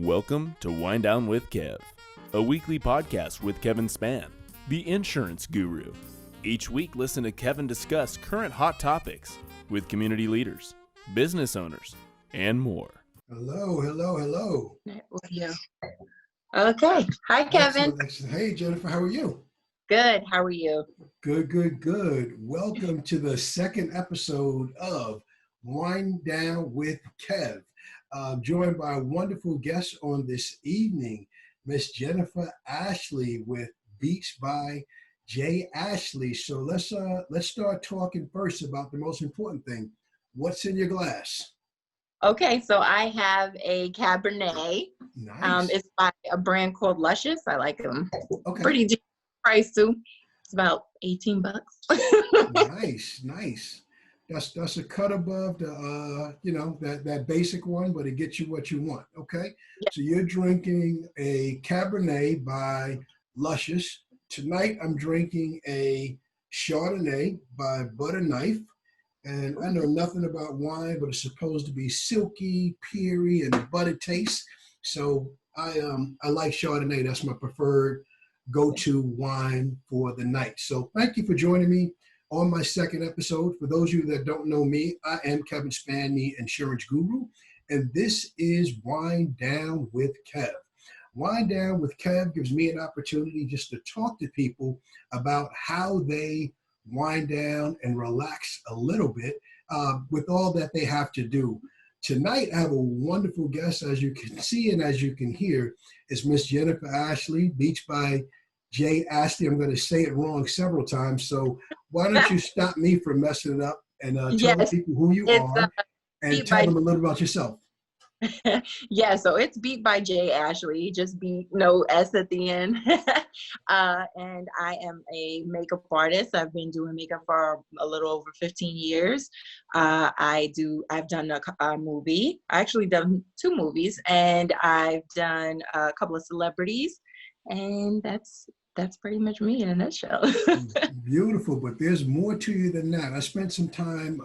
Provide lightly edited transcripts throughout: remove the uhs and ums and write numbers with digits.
Welcome to Wind Down with Kev, a weekly podcast with Kevin Spann, the insurance guru. Each week, listen to Kevin discuss current hot topics with community leaders, business owners, and more. Hello. Yeah. Okay. Hi, Kevin. Excellent. Hey, Jennifer, how are you? Good. How are you? Good. Welcome to the second episode of Wind Down with Kev. Joined by a wonderful guest on this evening, Miss Jennifer Ashley with Beats by J. Ashley. So let's start talking first about the most important thing. What's in your glass? Okay, so I have a Cabernet. Nice. It's by a brand called Luscious. I like them. Okay. Pretty decent price too. It's about $18. Nice. That's a cut above the that basic one, but it gets you what you want. Okay. Yeah. So you're drinking a Cabernet by Luscious. Tonight I'm drinking a Chardonnay by Butter Knife. And I know nothing about wine, but it's supposed to be silky, peary, and butter taste. So I like Chardonnay. That's my preferred go-to wine for the night. So thank you for joining me on my second episode. For those of you that don't know me, I am Kevin Spann, the insurance guru, and this is Wind Down with Kev. Wind Down with Kev gives me an opportunity just to talk to people about how they wind down and relax a little bit with all that they have to do. Tonight, I have a wonderful guest, as you can see and as you can hear, is Miss Jennifer Ashley, Beats by J. Ashley. I'm going to say it wrong several times, so why don't you stop me from messing it up and tell the people who you are and tell them a little about yourself. Yeah, so it's Beat by J. Ashley, just beat, no S at the end. And I am a makeup artist. I've been doing makeup for a little over 15 years. I've done a movie. I actually done 2 movies, and I've done a couple of celebrities, and that's pretty much me in a nutshell. Beautiful, but there's more to you than that. I spent some time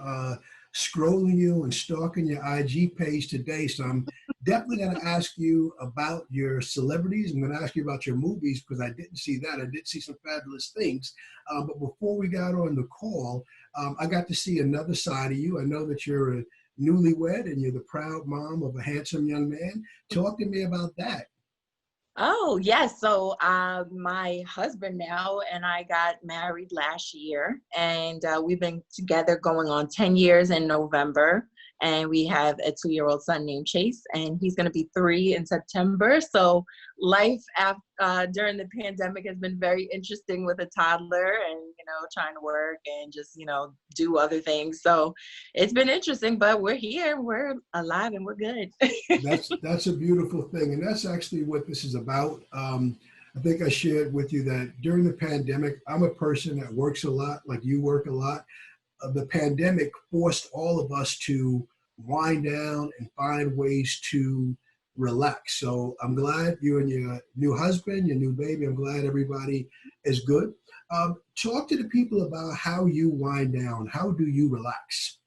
scrolling you and stalking your IG page today, so I'm definitely going to ask you about your celebrities. I'm going to ask you about your movies because I didn't see that. I did see some fabulous things. But before we got on the call, I got to see another side of you. I know that you're a newlywed and you're the proud mom of a handsome young man. Talk to me about that. Oh, yes. So my husband now and I got married last year, and we've been together going on 10 years in November. And we have a 2-year-old son named Chase, and he's going to be 3 in September. So life during the pandemic has been very interesting with a toddler and, trying to work and just, do other things. So it's been interesting, but we're here, we're alive, and we're good. That's a beautiful thing. And that's actually what this is about. I think I shared with you that during the pandemic, I'm a person that works a lot, like you work a lot. The pandemic forced all of us to wind down and find ways to relax. So I'm glad you and your new husband, your new baby, I'm glad everybody is good. Talk to the people about how you wind down. How do you relax?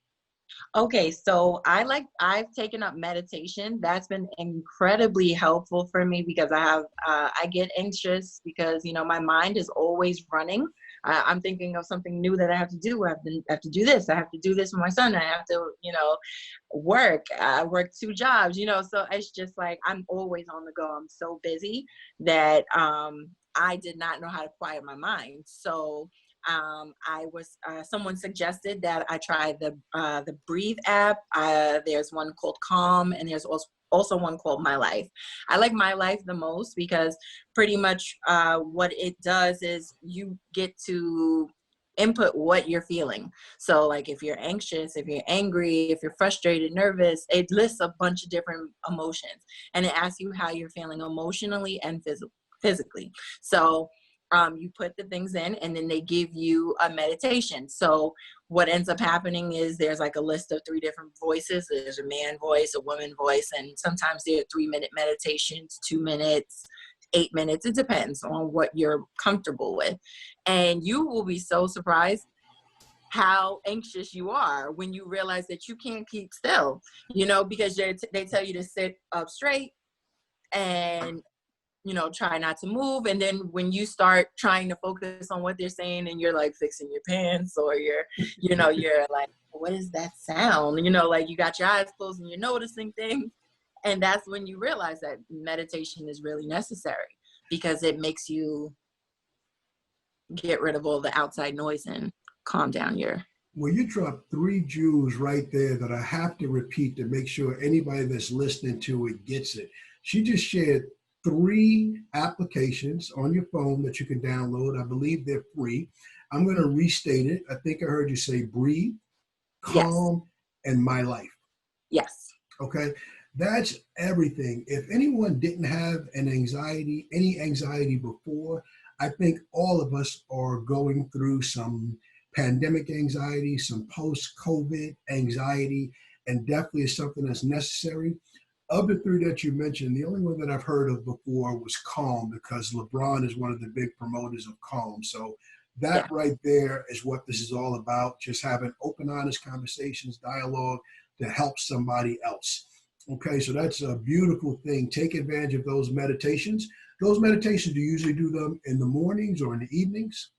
Okay, so I've taken up meditation. That's been incredibly helpful for me because I get anxious because, my mind is always running. I'm thinking of something new that I have to do. I have to do this. I have to do this with my son. I have to, work. I work 2 jobs, so it's just like I'm always on the go. I'm so busy that I did not know how to quiet my mind. So someone suggested that I try the Breathe app. There's one called Calm, and there's also one called My Life. I like My Life the most because pretty much what it does is you get to input what you're feeling. So like if you're anxious, if you're angry, if you're frustrated, nervous, it lists a bunch of different emotions, and it asks you how you're feeling emotionally and physically. So you put the things in, and then they give you a meditation. So what ends up happening is there's like a list of 3 different voices. There's a man voice, a woman voice, and sometimes they're 3-minute meditations, 2 minutes, 8 minutes. It depends on what you're comfortable with. And you will be so surprised how anxious you are when you realize that you can't keep still, because they tell you to sit up straight, and try not to move. And then when you start trying to focus on what they're saying and you're like fixing your pants, or you're like, what is that sound? Like you got your eyes closed and you're noticing things. And that's when you realize that meditation is really necessary, because it makes you get rid of all the outside noise and calm down your. Well, you dropped 3 jewels right there that I have to repeat to make sure anybody that's listening to it gets it. She just shared 3 applications on your phone that you can download. I believe they're free. I'm going to restate it. I think I heard you say Breathe, Calm, yes, and My Life. Yes. Okay. That's everything. If anyone didn't have any anxiety before, I think all of us are going through some pandemic anxiety, some post-COVID anxiety, and definitely is something that's necessary. Of the 3 that you mentioned, the only one that I've heard of before was Calm, because LeBron is one of the big promoters of Calm. So that right there is what this is all about, just having open, honest conversations, dialogue to help somebody else. Okay, so that's a beautiful thing. Take advantage of those meditations. Those meditations, do you usually do them in the mornings or in the evenings?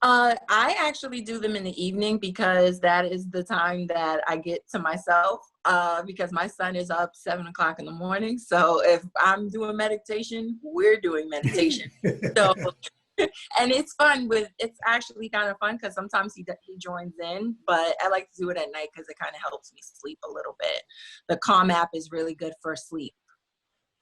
I actually do them in the evening, because that is the time that I get to myself, because my son is up 7 o'clock in the morning. So if I'm doing meditation, we're doing meditation. So, and it's fun it's actually kind of fun, because sometimes he joins in, but I like to do it at night because it kind of helps me sleep a little bit. The Calm app is really good for sleep.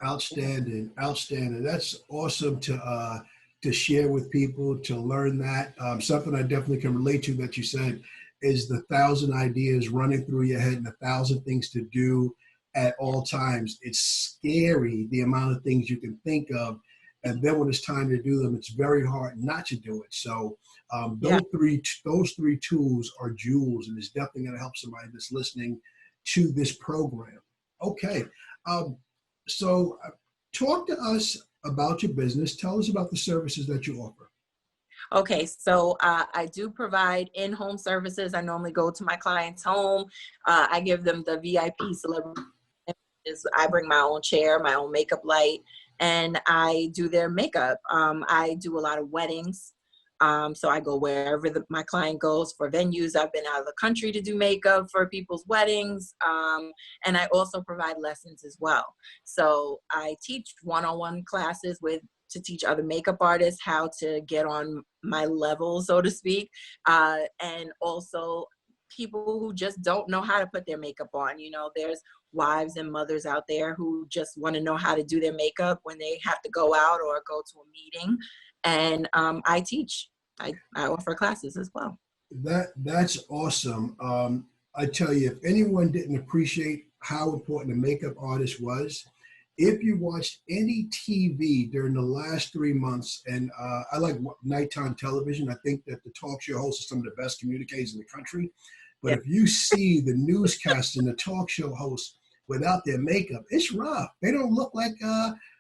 Outstanding. That's awesome to share with people, to learn that. Something I definitely can relate to that you said is the 1,000 ideas running through your head and 1,000 things to do at all times. It's scary, the amount of things you can think of. And then when it's time to do them, it's very hard not to do it. So those three tools are jewels, and it's definitely going to help somebody that's listening to this program. Okay. So talk to us about your business. Tell us about the services that you offer. Okay, so I do provide in-home services. I normally go to my client's home. I give them the VIP celebrity. I bring my own chair, my own makeup light, and I do their makeup. I do a lot of weddings. So I go wherever my client goes for venues. I've been out of the country to do makeup for people's weddings. And I also provide lessons as well. So I teach one-on-one classes to teach other makeup artists how to get on my level, so to speak. And also people who just don't know how to put their makeup on. There's wives and mothers out there who just want to know how to do their makeup when they have to go out or go to a meeting. And I teach. I offer classes as well. That's awesome. I tell you, if anyone didn't appreciate how important a makeup artist was, if you watched any TV during the last 3 months, and I like nighttime television, I think that the talk show hosts are some of the best communicators in the country. But if you see the newscasts and the talk show hosts without their makeup, it's rough. They don't look like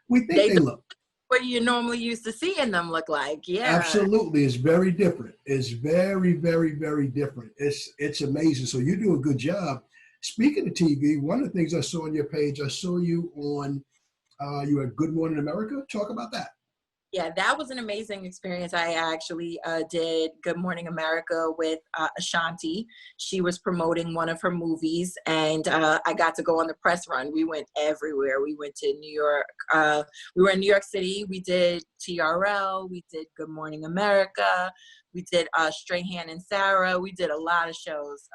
we think they look. What you normally used to seeing them look like. Yeah, absolutely. It's very different. It's very, very, very different. It's amazing. So you do a good job. Speaking of TV, one of the things I saw on your page, I saw you on you at Good Morning America. Talk about that. Yeah, that was an amazing experience. I actually did Good Morning America with Ashanti. She was promoting one of her movies, and I got to go on the press run. We went everywhere. We went to New York. We were in New York City. We did TRL. We did Good Morning America. We did Strahan and Sarah. We did a lot of shows.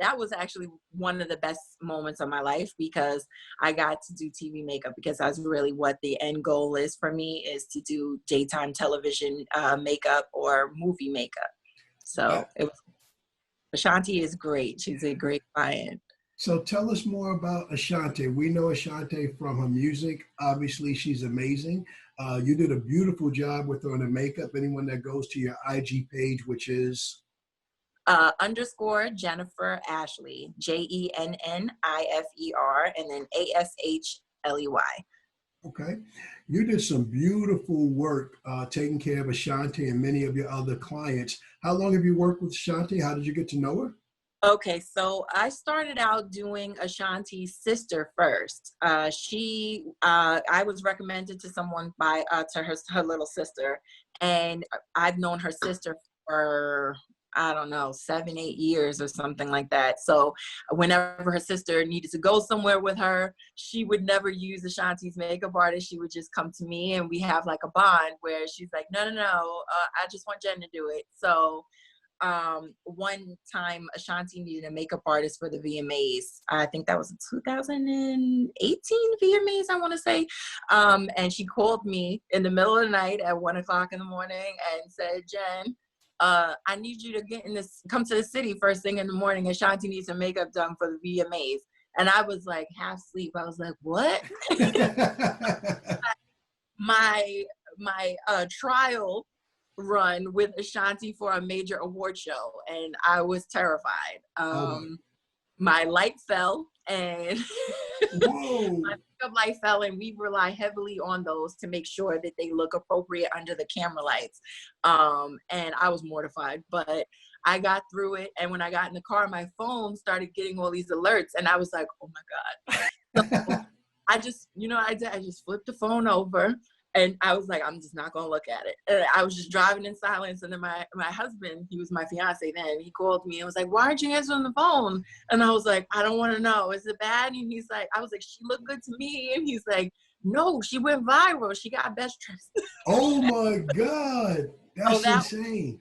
That was actually one of the best moments of my life, because I got to do TV makeup, because that's really what the end goal is for me, is to do daytime television makeup or movie makeup. So Ashanti is great. She's a great client. So tell us more about Ashanti. We know Ashanti from her music. Obviously, she's amazing. You did a beautiful job with her on the makeup. Anyone that goes to your IG page, which is _ Jennifer Ashley, JENNIFER, and then ASHLEY. Okay. You did some beautiful work taking care of Ashanti and many of your other clients. How long have you worked with Ashanti? How did you get to know her? Okay, so I started out doing Ashanti's sister first. I was recommended to someone by to her little sister, and I've known her sister for, I don't know, 7, 8 years or something like that. So whenever her sister needed to go somewhere with her, she would never use Ashanti's makeup artist. She would just come to me, and we have like a bond where she's like, no, I just want Jen to do it. So one time Ashanti needed a makeup artist for the VMAs. I think that was 2018 VMAs, I want to say. And she called me in the middle of the night at 1:00 in the morning and said, Jen, I need you to come to the city first thing in the morning. Ashanti needs some makeup done for the VMAs. And I was like half asleep. I was like, what? my trial run with Ashanti for a major award show, and I was terrified. My light fell, and my makeup light fell, and we rely heavily on those to make sure that they look appropriate under the camera lights. And I was mortified, but I got through it. And when I got in the car, my phone started getting all these alerts, and I was like, oh my God. So I just, I just flipped the phone over. And I was like, I'm just not going to look at it. And I was just driving in silence. And then my husband, he was my fiance then, he called me and was like, why aren't you answering the phone? And I was like, I don't want to know. Is it bad? And he's like, I was like, she looked good to me. And he's like, no, she went viral. She got best dressed. Oh my God. That's insane.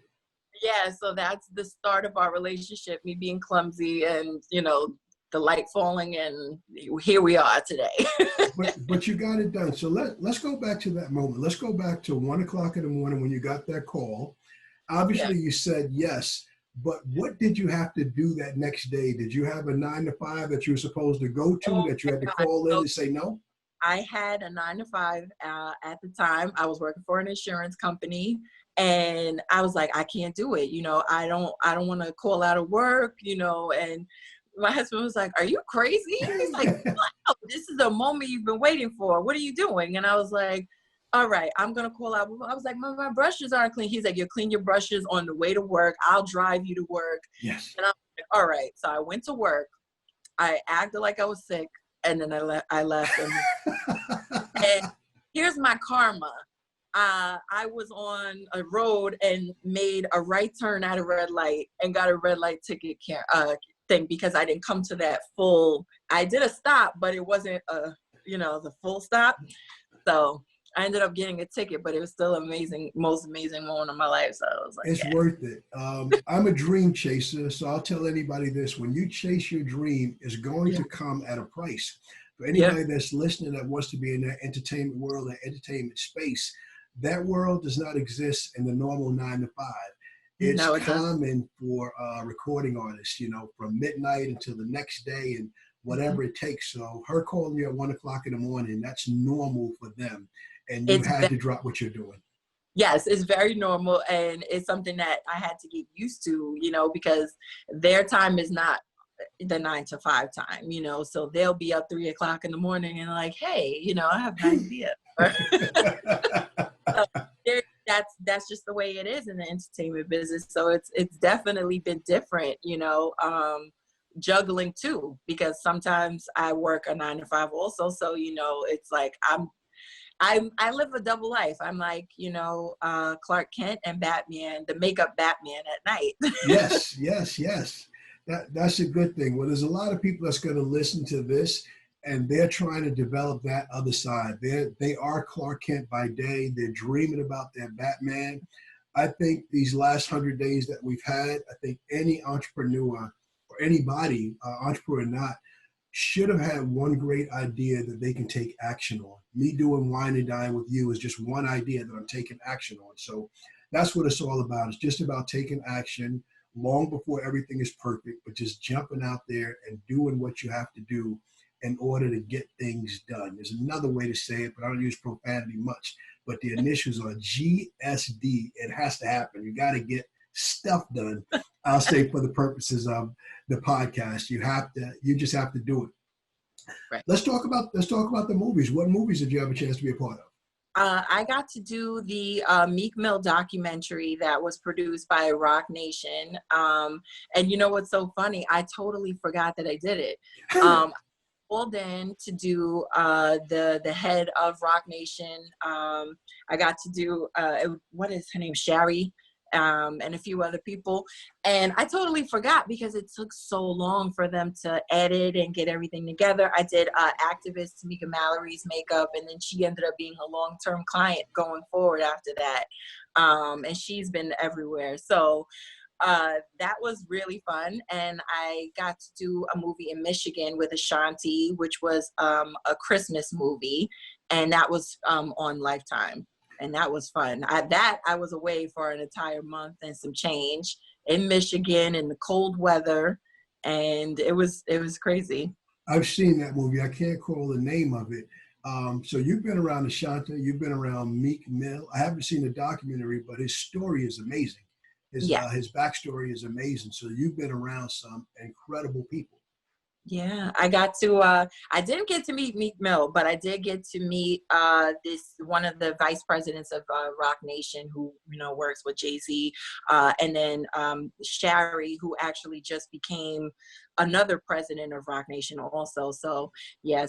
Yeah. So that's the start of our relationship, me being clumsy and, the light falling, and here we are today. but you got it done. So let's go back to that moment. Let's go back to 1:00 in the morning when you got that call. Obviously, You said yes, but what did you have to do that next day? Did you have a 9 to 5 that you were supposed to go to that you had to call in and say no? I had a 9 to 5 at the time. I was working for an insurance company, and I was like, I can't do it. I don't want to call out of work, and my husband was like, are you crazy? He's like, wow, this is the moment you've been waiting for. What are you doing? And I was like, all right, I'm going to call out. I was like, my brushes aren't clean. He's like, you clean your brushes on the way to work. I'll drive you to work. Yes. And I was like, all right. So I went to work. I acted like I was sick. And then I left. And here's my karma. I was on a road and made a right turn at a red light and got a red light ticket thing because I didn't come to that full. I did a stop, but it wasn't the full stop. So I ended up getting a ticket, but it was still most amazing moment of my life. So I was like, it's worth it. I'm a dream chaser, so I'll tell anybody this: when you chase your dream, it's going to come at a price. For anybody that's listening that wants to be in that entertainment world, that entertainment space, that world does not exist in the normal 9 to 5. It's common for recording artists, from midnight until the next day and whatever it takes. So her calling you at 1:00 in the morning, that's normal for them. And you had to drop what you're doing. Yes, it's very normal. And it's something that I had to get used to, because their time is not the 9 to 5 time, so they'll be up 3:00 in the morning and like, hey, I have an idea. So that's just the way it is in the entertainment business. So it's definitely been different, juggling too, because sometimes I work a 9 to 5 also. So, it's like I live a double life. I'm like, Clark Kent and Batman, the makeup Batman at night. Yes. That's a good thing. Well, there's a lot of people that's going to listen to this, and they're trying to develop that other side. They are Clark Kent by day. They're dreaming about their Batman. I think these last 100 days that we've had, I think any entrepreneur or anybody, entrepreneur or not, should have had one great idea that they can take action on. Me doing Wine and Dine with you is just one idea that I'm taking action on. So that's what it's all about. It's just about taking action long before everything is perfect, but just jumping out there and doing what you have to do in order to get things done. There's another way to say it, but I don't use profanity much, but the initials are GSD. It has to happen. You got to get stuff done. I'll say for the purposes of the podcast, you just have to do it. Right. Let's talk about the movies. What movies did you have a chance to be a part of? I got to do the Meek Mill documentary that was produced by Rock Nation. And you know what's so funny? I totally forgot that I did it. Called in to do the head of Rock Nation. I got to do what is her name, Shari, and a few other people, and I totally forgot because it took so long for them to edit and get everything together. I did activist Tamika Mallory's makeup, and then she ended up being a long-term client going forward after that, and she's been everywhere. So that was really fun. And I got to do a movie in Michigan with Ashanti, which was a Christmas movie. And that was on Lifetime. And that was fun. I was away for an entire month and some change in Michigan in the cold weather. And it was crazy. I've seen that movie. I can't call the name of it. So you've been around Ashanti, you've been around Meek Mill. I haven't seen the documentary, but his story is amazing. His backstory is amazing. So you've been around some incredible people. Yeah, I got to, I didn't get to meet Meek Mill, but I did get to meet one of the vice presidents of Rock Nation who, works with Jay-Z. And then Shari, who actually just became another president of Rock Nation also. So yeah,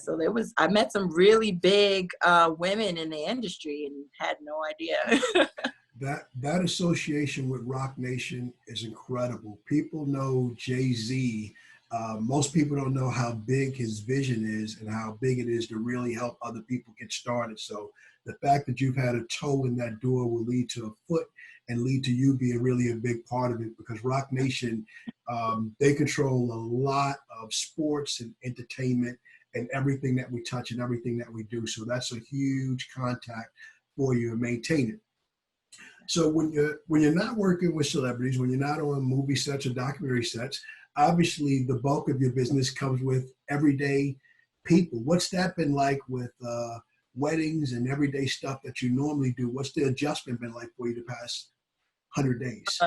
I met some really big women in the industry and had no idea. That association with Rock Nation is incredible. People know Jay-Z. Most people don't know how big his vision is and how big it is to really help other people get started. So the fact that you've had a toe in that door will lead to a foot and lead to you being really a big part of it, because Rock Nation, they control a lot of sports and entertainment and everything that we touch and everything that we do. So that's a huge contact for you and maintain it. So when you're not working with celebrities, when you're not on movie sets or documentary sets, obviously the bulk of your business comes with everyday people. What's that been like with weddings and everyday stuff that you normally do? What's the adjustment been like for you the past 100 days?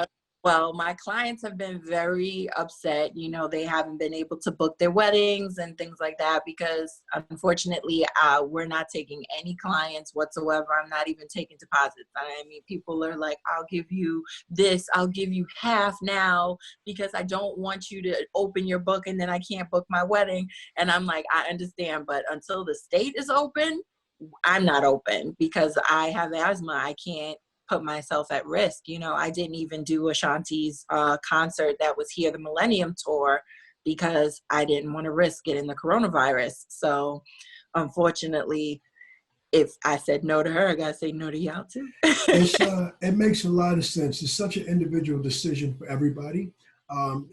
Well, my clients have been very upset. They haven't been able to book their weddings and things like that because, unfortunately, we're not taking any clients whatsoever. I'm not even taking deposits. I mean, people are like, I'll give you this. I'll give you half now because I don't want you to open your book and then I can't book my wedding. And I'm like, I understand, but until the state is open, I'm not open because I have asthma. I can't put myself at risk. I didn't even do Ashanti's concert that was here, the Millennium Tour, because I didn't want to risk getting the coronavirus. So unfortunately, if I said no to her, I got to say no to y'all too. It makes a lot of sense. It's such an individual decision for everybody.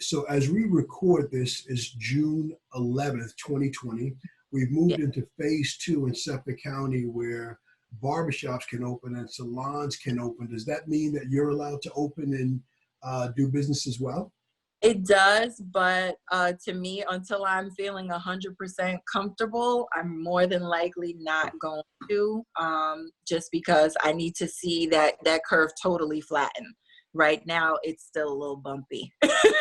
So as we record this, is June 11th, 2020. We've moved into phase 2 in Suffolk County where barbershops can open and salons can open. Does that mean that you're allowed to open and do business as well? It does, but to me, until I'm feeling 100% comfortable, I'm more than likely not going to, just because I need to see that curve totally flatten. Right now, it's still a little bumpy.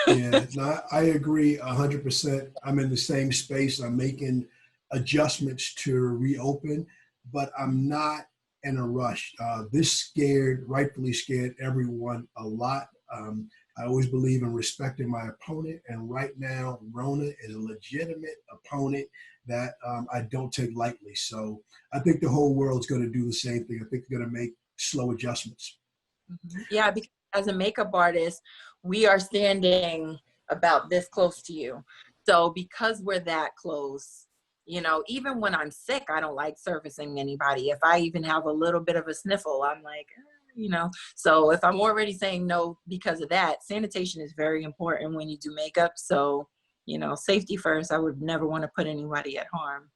Yeah, no, I agree 100%. I'm in the same space. I'm making adjustments to reopen, but I'm not in a rush. This rightfully scared everyone a lot. I always believe in respecting my opponent, and right now, Rona is a legitimate opponent that I don't take lightly. So I think the whole world's going to do the same thing. I think they're going to make slow adjustments. Yeah, because as a makeup artist, we are standing about this close to you. So because we're that close, even when I'm sick, I don't like servicing anybody. If I even have a little bit of a sniffle, I'm like, so if I'm already saying no because of that, sanitation is very important when you do makeup. So, safety first. I would never want to put anybody at harm.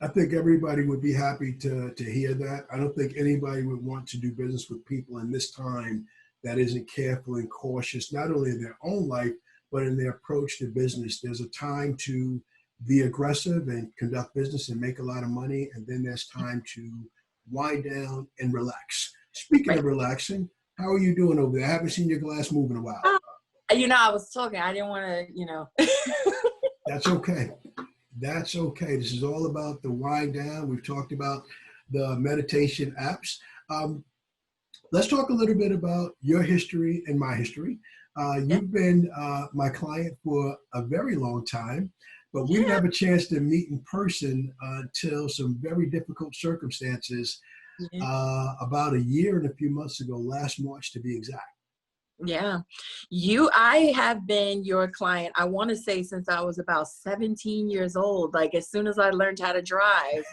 I think everybody would be happy to hear that. I don't think anybody would want to do business with people in this time that isn't careful and cautious, not only in their own life, but in their approach to business. There's a time to be aggressive and conduct business and make a lot of money. And then there's time to wind down and relax. Speaking of relaxing, how are you doing over there? I haven't seen your glass move in a while. I was talking. I didn't want to, That's okay. That's okay. This is all about the wind down. We've talked about the meditation apps. Let's talk a little bit about your history and my history. You've been my client for a very long time, but we didn't have a chance to meet in person until some very difficult circumstances about a year and a few months ago, last March to be exact. Yeah. I have been your client, I want to say since I was about 17 years old. Like as soon as I learned how to drive,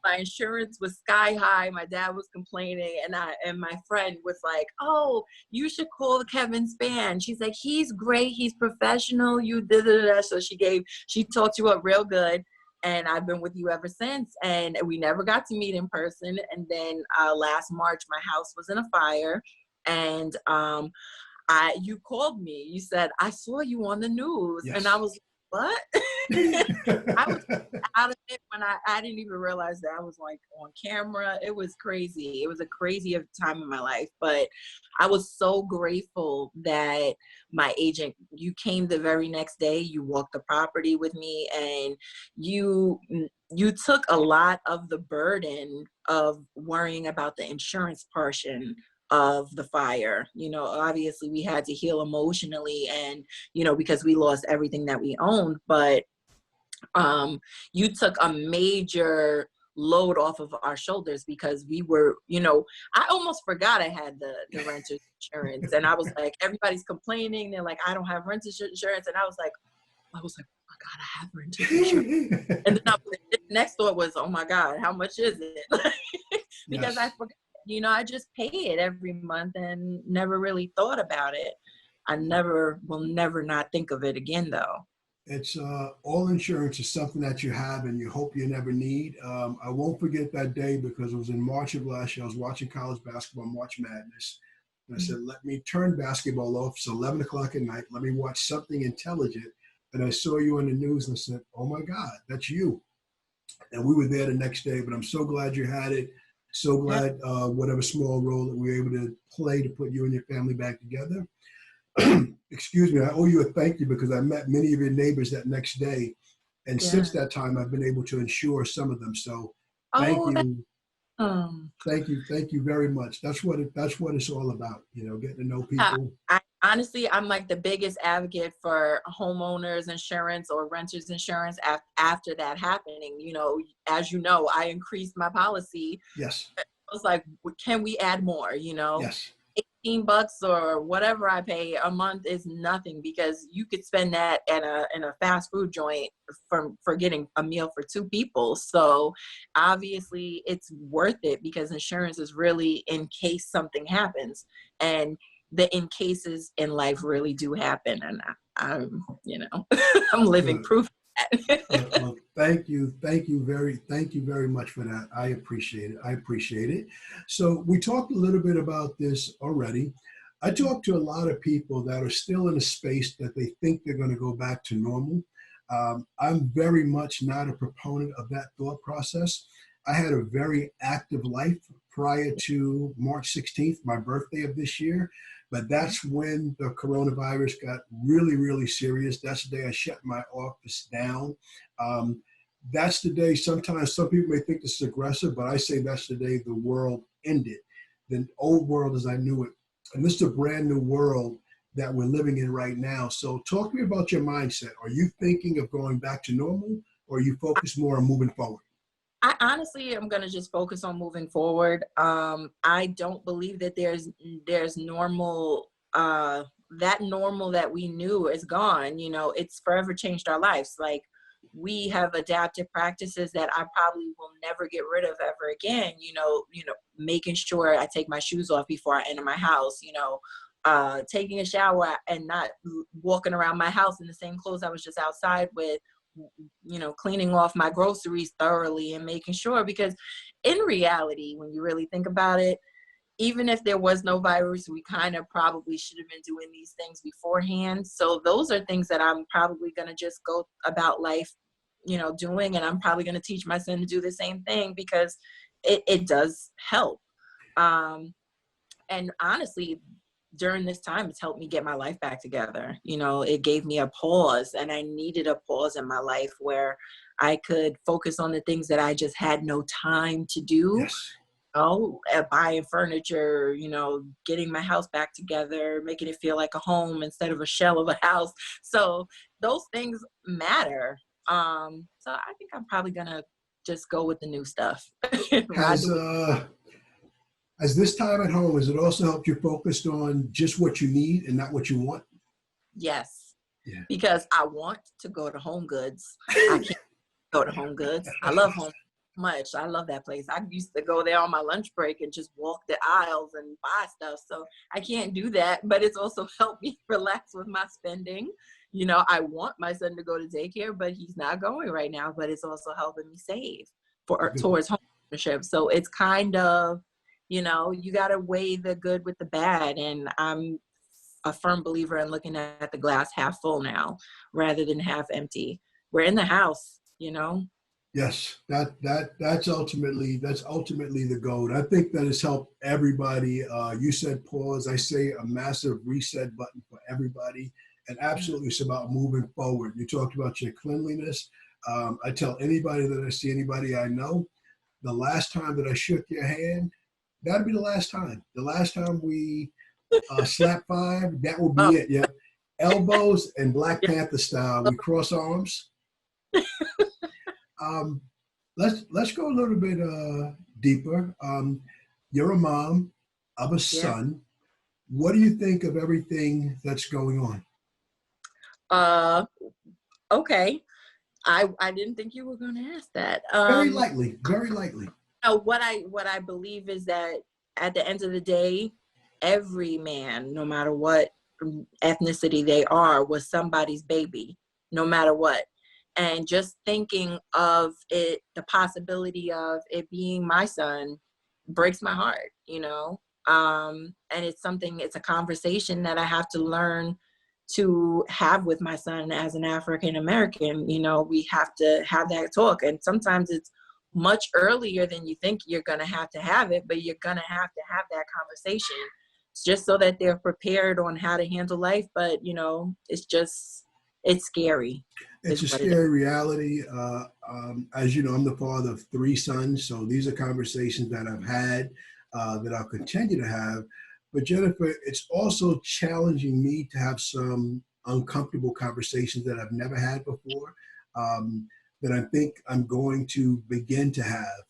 my insurance was sky high. My dad was complaining and my friend was like, oh, you should call Kevin Span. She's like, he's great. He's professional. You did it. So she talked you up real good. And I've been with you ever since. And we never got to meet in person. And then last March, my house was in a fire. And you called me. You said, I saw you on the news. Yes. And I was like, what? I was out of it when I didn't even realize that I was like on camera. It was crazy. It was a crazy time in my life. But I was so grateful that my agent, you came the very next day, you walked the property with me, and you took a lot of the burden of worrying about the insurance portion of the fire. Obviously we had to heal emotionally and, because we lost everything that we owned, but you took a major load off of our shoulders because we were, I almost forgot I had the renter's insurance. And I was like, everybody's complaining. They're like, I don't have renter's insurance. And I was like, oh my God, I have renter's insurance. And then the next thought was, oh my God, how much is it? Because yes. I forgot. I just pay it every month and never really thought about it. I will never not think of it again, though. It's all insurance is something that you have and you hope you never need. I won't forget that day because it was in March of last year. I was watching college basketball, March Madness. And I said, let me turn basketball off. It's 11 o'clock at night. Let me watch something intelligent. And I saw you on the news and I said, oh my God, that's you. And we were there the next day, but I'm so glad you had it. So glad whatever small role that we were able to play to put you and your family back together. Excuse me, I owe you a thank you because I met many of your neighbors that next day. And since that time, I've been able to insure some of them. So thank you. Thank you very much. That's what it's all about, getting to know people. Honestly, I'm like the biggest advocate for homeowners insurance or renters insurance after that happening. As you know, I increased my policy. Yes. I was like, can we add more? Yes. $18 or whatever I pay a month is nothing because you could spend that in a fast food joint for getting a meal for two people. So obviously it's worth it because insurance is really in case something happens, and the in cases in life really do happen. And I'm I'm living proof of that. Well, thank you very much for that. I appreciate it. So we talked a little bit about this already. I talked to a lot of people that are still in a space that they think they're going to go back to normal. I'm very much not a proponent of that thought process. I had a very active life prior to March 16th, my birthday of this year. But that's when the coronavirus got really, really serious. That's the day I shut my office down. That's the day, sometimes some people may think this is aggressive, but I say that's the day the world ended. The old world as I knew it. And this is a brand new world that we're living in right now. So talk to me about your mindset. Are you thinking of going back to normal, or are you focused more on moving forward? I honestly am going to just focus on moving forward. I don't believe that there's normal, that normal that we knew is gone. It's forever changed our lives. Like we have adapted practices that I probably will never get rid of ever again. Making sure I take my shoes off before I enter my house, taking a shower and not walking around my house in the same clothes I was just outside with, cleaning off my groceries thoroughly and making sure, because in reality, when you really think about it, even if there was no virus, we kind of probably should have been doing these things beforehand. So those are things that I'm probably going to just go about life, doing, and I'm probably going to teach my son to do the same thing because it does help. And honestly, during this time, it's helped me get my life back together. You know, it gave me a pause, and I needed a pause in my life where I could focus on the things that I just had no time to do. Yes. Buying furniture, you know, getting my house back together, making it feel like a home instead of a shell of a house. So those things matter. So I think I'm probably gonna just go with the new stuff. Has this time at home, has it also helped you focus on just what you need and not what you want? Yes. Yeah. Because I want to go to Home Goods. I can't go to Home Goods. I love Home much. I love that place. I used to go there on my lunch break and just walk the aisles and buy stuff. So I can't do that, but it's also helped me relax with my spending. You know, I want my son to go to daycare, but he's not going right now, but it's also helping me save towards home ownership. So it's kind of, you know, you got to weigh the good with the bad. And I'm a firm believer in looking at the glass half full now rather than half empty. We're in the house, you know. Yes, that's ultimately the goal. I think that has helped everybody. You said pause. I say a massive reset button for everybody, and absolutely it's about moving forward. You talked about your cleanliness. I tell anybody that I see, anybody I know, the last time that I shook your hand, that'll be the last time. The last time we slap five, that will be it. Yep, elbows and Black Panther style. We cross arms. Let's go a little bit deeper. You're a mom of a son. What do you think of everything that's going on? Okay. I didn't think you were going to ask that. Very lightly. What I believe is that at the end of the day, every man, no matter what ethnicity they are, was somebody's baby, no matter what. And just thinking of it, the possibility of it being my son breaks my heart, you know? And it's a conversation that I have to learn to have with my son as an African American. You know, we have to have that talk. And sometimes it's much earlier than you think you're going to have it, but you're going to have that conversation just so that they're prepared on how to handle life. But, you know, it's scary. It's a scary reality. As you know, I'm the father of 3 sons. So these are conversations that I've had, that I'll continue to have. But Jennifer, it's also challenging me to have some uncomfortable conversations that I've never had before, that I think I'm going to begin to have.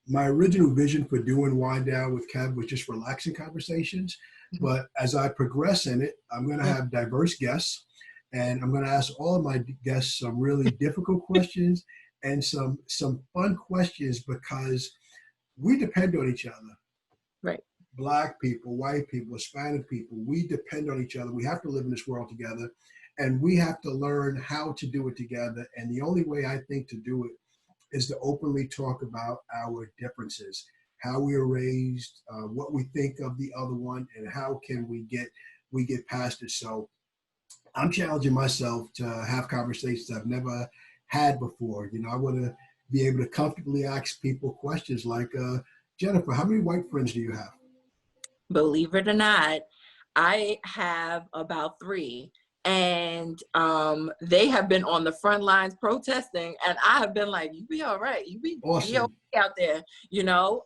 My original vision for doing Wind Down with Kev was just relaxing conversations. But as I progress in it, I'm going to have diverse guests. And I'm going to ask all of my guests some really difficult questions and some fun questions, because we depend on each other. Right. Black people, white people, Hispanic people, we depend on each other. We have to live in this world together, and we have to learn how to do it together. And the only way I think to do it is to openly talk about our differences, how we are raised, what we think of the other one, and how can we get past it. So I'm challenging myself to have conversations I've never had before. You know, I want to be able to comfortably ask people questions like, Jennifer, how many white friends do you have? Believe it or not, I have about 3. And they have been on the front lines protesting. And I have been like, you be all right. You be Awesome. Be okay out there, you know.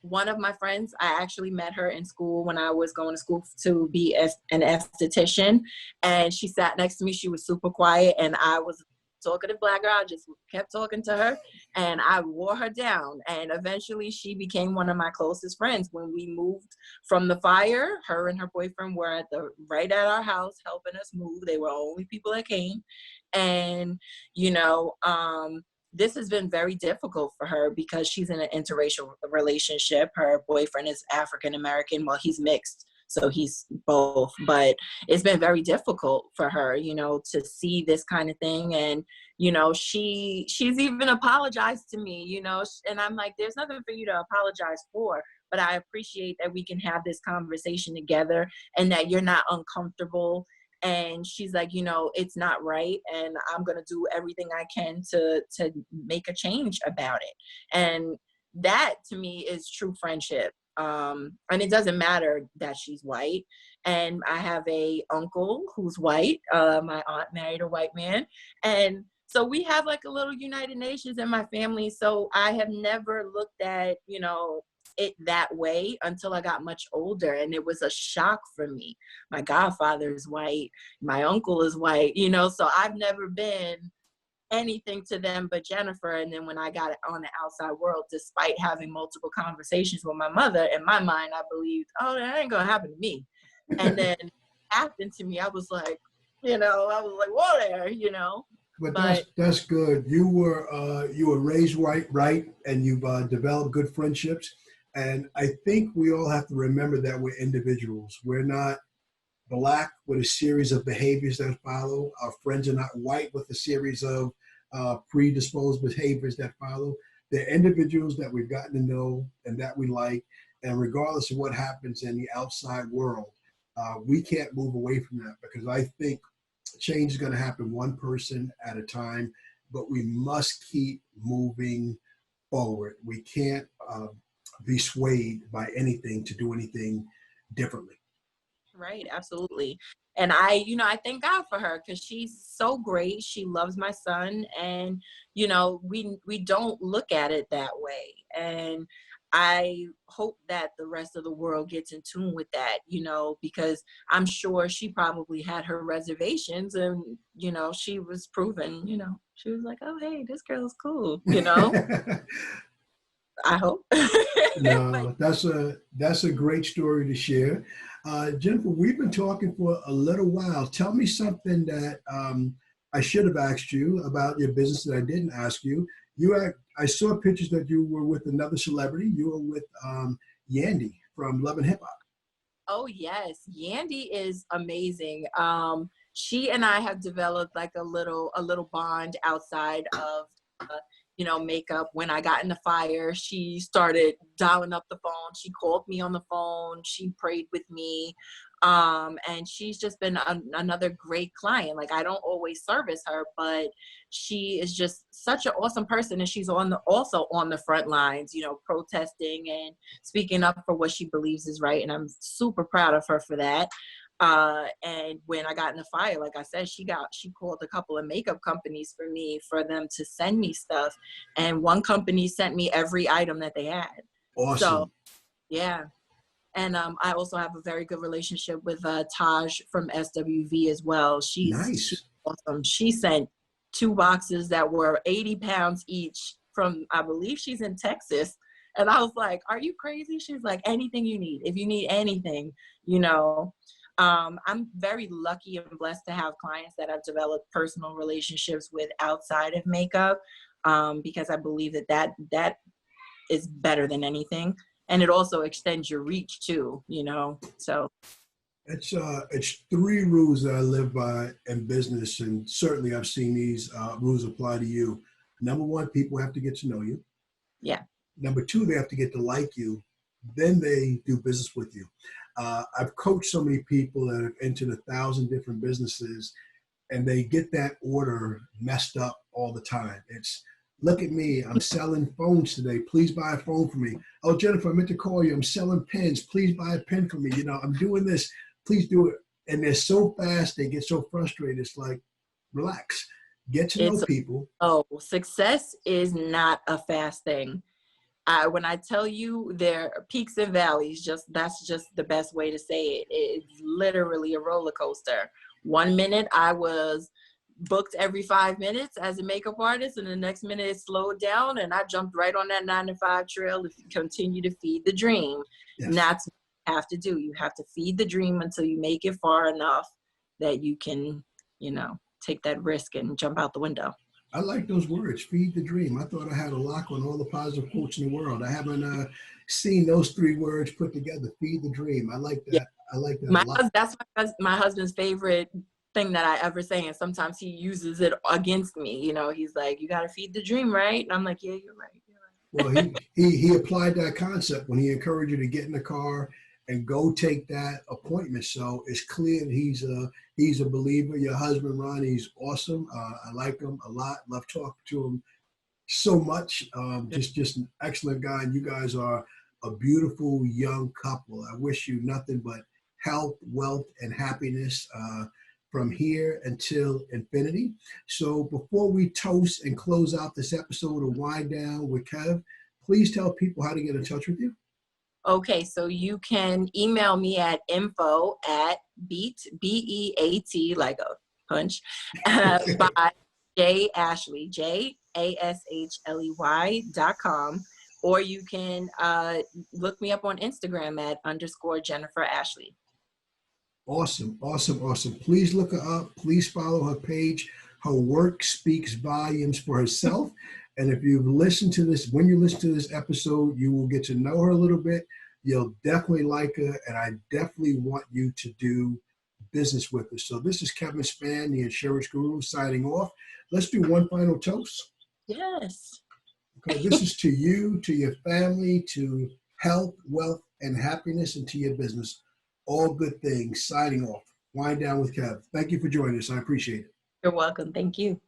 One of my friends, I actually met her in school when I was going to school to be an esthetician. And she sat next to me. She was super quiet. And I was a talkative Black girl. I just kept talking to her. And I wore her down. And eventually she became one of my closest friends. When we moved from the fire, her and her boyfriend were right at our house helping us move. They were the only people that came. And, you know, this has been very difficult for her because she's in an interracial relationship. Her boyfriend is African American. Well, he's mixed, so he's both. But it's been very difficult for her, you know, to see this kind of thing. And, you know, she's even apologized to me, you know, and I'm like, there's nothing for you to apologize for. But I appreciate that we can have this conversation together and that you're not uncomfortable. And she's like, you know, it's not right. And I'm going to do everything I can to make a change about it. And that to me is true friendship. And it doesn't matter that she's white. And I have a uncle who's white. My aunt married a white man. And so we have like a little United Nations in my family. So I have never looked at, it that way until I got much older. And it was a shock for me. My godfather is white. My uncle is white, so I've never been anything to them but Jennifer. And then when I got on the outside world, despite having multiple conversations with my mother, in my mind, I believed, oh, that ain't gonna happen to me. And then it happened to me. I was like, whoa there, But that's good. You were raised right, and you've developed good friendships. And I think we all have to remember that we're individuals. We're not Black with a series of behaviors that follow. Our friends are not white with a series of predisposed behaviors that follow. They're individuals that we've gotten to know and that we like. And regardless of what happens in the outside world, we can't move away from that, because I think change is going to happen one person at a time, but we must keep moving forward. We can't be swayed by anything to do anything differently. Right, absolutely. And I thank God for her, because she's so great. She loves my son, and we don't look at it that way. And I hope that the rest of the world gets in tune with that, because I'm sure she probably had her reservations, and she was proven, she was like, oh, hey, this girl's cool, I hope. No, that's a great story to share. Jennifer, we've been talking for a little while. Tell me something that I should have asked you about your business that I didn't ask you. I saw pictures that you were with another celebrity. You were with Yandy from Love and Hip Hop. Oh yes, Yandy is amazing. She and I have developed like a little bond outside of makeup. When I got in the fire, she started dialing up the phone. She called me on the phone. She prayed with me. And she's just been another great client. Like, I don't always service her, but she is just such an awesome person. And she's also on the front lines, protesting and speaking up for what she believes is right. And I'm super proud of her for that. And when I got in the fire, like I said, she called a couple of makeup companies for me, for them to send me stuff. And one company sent me every item that they had. Awesome. So, yeah. And I also have a very good relationship with Taj from SWV as well. She's awesome. She sent 2 boxes that were 80 pounds each from, I believe she's in Texas. And I was like, are you crazy? She's like, anything you need. If you need anything, I'm very lucky and blessed to have clients that I've developed personal relationships with outside of makeup, because I believe that is better than anything. And it also extends your reach too, so. It's 3 rules that I live by in business, and certainly I've seen these rules apply to you. Number 1, people have to get to know you. Yeah. Number 2, they have to get to like you. Then they do business with you. I've coached so many people that have entered 1,000 different businesses, and they get that order messed up all the time. It's, look at me, I'm selling phones today. Please buy a phone for me. Oh, Jennifer, I meant to call you. I'm selling pens. Please buy a pen for me. I'm doing this. Please do it. And they're so fast, they get so frustrated. It's like, relax, get to know people. Oh, success is not a fast thing. When I tell you there are peaks and valleys, that's just the best way to say it. It's literally a roller coaster. 1 minute I was booked every 5 minutes as a makeup artist, and the next minute it slowed down, and I jumped right on that 9-to-5 trail to continue to feed the dream. Yes. And that's what you have to do. You have to feed the dream until you make it far enough that you can, take that risk and jump out the window. I like those words, feed the dream. I thought I had a lock on all the positive quotes in the world. I haven't seen those 3 words put together, feed the dream. I like that. Yeah. I like that a lot. That's my husband's favorite thing that I ever say, and sometimes he uses it against me. He's like, you got to feed the dream, right? And I'm like, yeah, you're right. Well, he applied that concept when he encouraged you to get in the car and go take that appointment. So it's clear that he's a believer. Your husband, Ron, he's awesome. I like him a lot. Love talking to him so much. Just an excellent guy. And you guys are a beautiful young couple. I wish you nothing but health, wealth, and happiness from here until infinity. So before we toast and close out this episode of Wind Down with Kev, please tell people how to get in touch with you. Okay, so you can email me at info@beat, BEAT, like a punch, by J Ashley, JASHLEY.com, or you can look me up on Instagram at _Jennifer Ashley. Awesome, awesome, awesome. Please look her up. Please follow her page. Her work speaks volumes for herself. And if you've listened to this, when you listen to this episode, you will get to know her a little bit. You'll definitely like her. And I definitely want you to do business with her. So this is Kevin Spann, the insurance guru, signing off. Let's do one final toast. Yes. Okay, this is to you, to your family, to health, wealth, and happiness, and to your business. All good things. Signing off. Wind Down with Kev. Thank you for joining us. I appreciate it. You're welcome. Thank you.